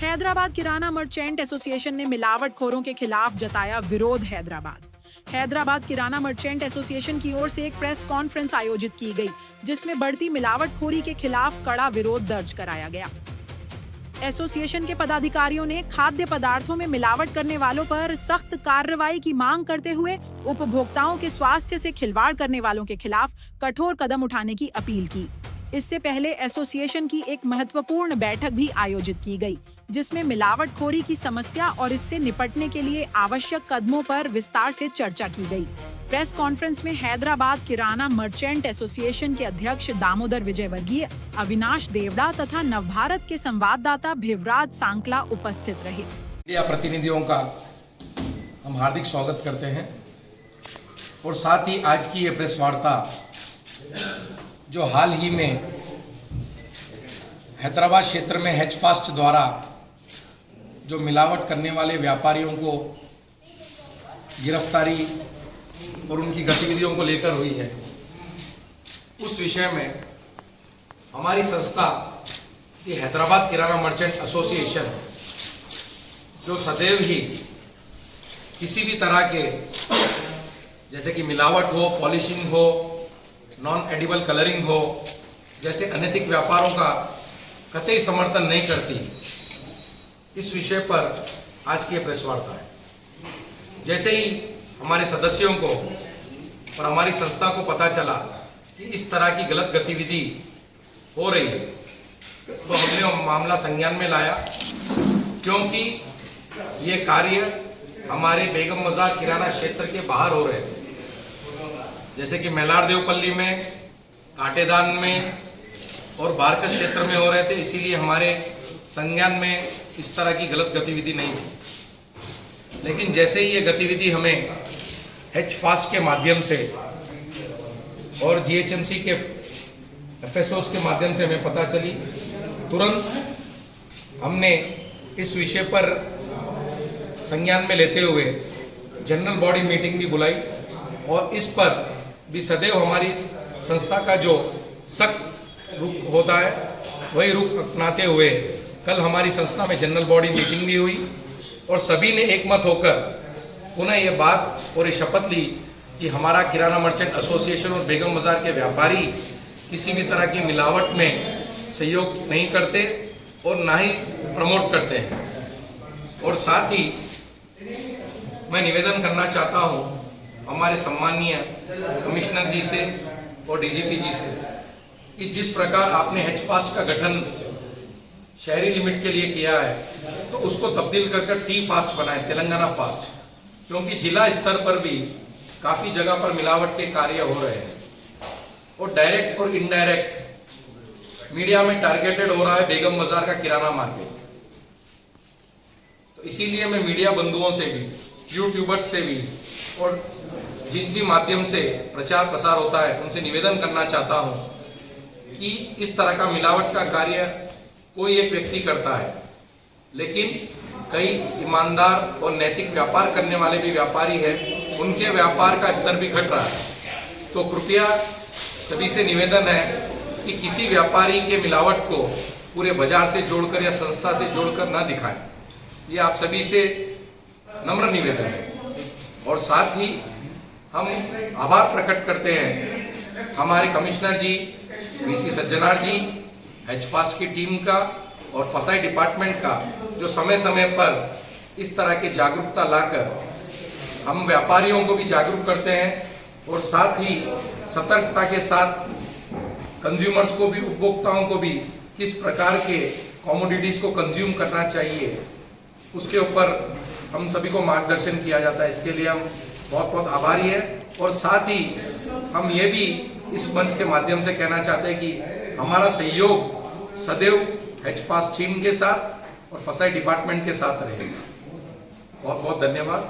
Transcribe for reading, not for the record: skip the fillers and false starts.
हैदराबाद किराना merchant association ने मिलावटखोरों के खिलाफ जताया विरोध। हैदराबाद किराना मर्चेंट एसोसिएशन की ओर से एक प्रेस कॉन्फ्रेंस आयोजित की गई, जिसमें बढ़ती मिलावटखोरी के खिलाफ कड़ा विरोध दर्ज कराया गया। एसोसिएशन के पदाधिकारियों ने खाद्य पदार्थों में मिलावट करने वालों पर सख्त कार्रवाई की मांग करते हुए उपभोक्ताओं के स्वास्थ्य से खिलवाड़ करने वालों के खिलाफ कठोर कदम उठाने की अपील की। इससे पहले एसोसिएशन की एक महत्वपूर्ण बैठक भी आयोजित की गई, जिसमें मिलावटखोरी की समस्या और इससे निपटने के लिए आवश्यक कदमों पर विस्तार से चर्चा की गई। प्रेस कॉन्फ्रेंस में हैदराबाद किराना मर्चेंट एसोसिएशन के अध्यक्ष दामोदर विजयवर्गीय, अविनाश देवड़ा तथा नवभारत के संवाददाता भिवराज सांकला उपस्थित रहे। मीडिया प्रतिनिधियों का हम हार्दिक स्वागत करते हैं और साथ ही आज की ये प्रेस वार्ता जो हाल ही में हैदराबाद क्षेत्र में हैचफास्ट द्वारा जो मिलावट करने वाले व्यापारियों को गिरफ्तारी और उनकी गतिविधियों को लेकर हुई है, उस विषय में हमारी संस्था की हैदराबाद किराना मर्चेंट एसोसिएशन जो सदैव ही किसी भी तरह के जैसे कि मिलावट हो, पॉलिशिंग हो, नॉन एडिबल कलरिंग हो जैसे अनैतिक व्यापारों का कतई समर्थन नहीं करती। इस विषय पर आज की प्रेस वार्ता है। जैसे ही हमारे सदस्यों को और हमारी संस्था को पता चला कि इस तरह की गलत गतिविधि हो रही है, तो हमने मामला संज्ञान में लाया, क्योंकि ये कार्य हमारे बेगम बाजार किराना क्षेत्र के बाहर हो रहे थे, जैसे कि मेलार देवपल्ली में, काटेदान में और बारकस क्षेत्र में हो रहे थे। इसीलिए हमारे संज्ञान में इस तरह की गलत गतिविधि नहीं थी। लेकिन जैसे ही ये गतिविधि हमें हैचफास्ट के माध्यम से और जीएचएमसी के एफएसओस के माध्यम से हमें पता चली, तुरंत हमने इस विषय पर संज्ञान में लेते हुए जनरल बॉडी मीटिंग भी बुलाई और इस पर भी सदैव हमारी संस्था का जो सख्त रुख होता है वही रुख अपनाते हुए कल हमारी संस्था में जनरल बॉडी मीटिंग भी हुई और सभी ने एकमत होकर पुनः ये बात और ये शपथ ली कि हमारा किराना मर्चेंट एसोसिएशन और बेगम बाजार के व्यापारी किसी भी तरह की मिलावट में सहयोग नहीं करते और ना ही प्रमोट करते हैं। और साथ ही मैं निवेदन करना चाहता हूँ हमारे सम्मानीय कमिश्नर जी से और डीजीपी जी से कि जिस प्रकार आपने हैचफास्ट का गठन शहरी लिमिट के लिए किया है, तो उसको तब्दील कर टी फास्ट बनाए, तेलंगाना फास्ट, क्योंकि जिला स्तर पर भी काफी जगह पर मिलावट के कार्य हो रहे हैं और डायरेक्ट और इनडायरेक्ट मीडिया में टारगेटेड हो रहा है बेगम बाजार का किराना मार्केट। तो इसीलिए मैं मीडिया बंधुओं से भी, यूट्यूबर्स से भी और जिन भी माध्यम से प्रचार प्रसार होता है उनसे निवेदन करना चाहता हूं कि इस तरह का मिलावट का कार्य कोई एक व्यक्ति करता है, लेकिन कई ईमानदार और नैतिक व्यापार करने वाले भी व्यापारी हैं, उनके व्यापार का स्तर भी घट रहा है। तो कृपया सभी से निवेदन है कि किसी व्यापारी के मिलावट को पूरे बाजार से जोड़कर या संस्था से जोड़कर न दिखाएं। ये आप सभी से नम्र निवेदन है। और साथ ही हम आभार प्रकट करते हैं हमारे कमिश्नर जी वीसी सज्जनार जी, हैचफास्ट की टीम का और फसाई डिपार्टमेंट का, जो समय समय पर इस तरह की जागरूकता लाकर हम व्यापारियों को भी जागरूक करते हैं और साथ ही सतर्कता के साथ कंज्यूमर्स को भी, उपभोक्ताओं को भी किस प्रकार के कमोडिटीज को कंज्यूम करना चाहिए उसके ऊपर हम सभी को मार्गदर्शन किया जाता है। इसके लिए हम बहुत बहुत आभारी हैं और साथ ही हम ये भी इस मंच के माध्यम से कहना चाहते हैं कि हमारा सहयोग सदैव हैचफास्ट टीम के साथ और फसाई डिपार्टमेंट के साथ रहेगा। बहुत बहुत धन्यवाद।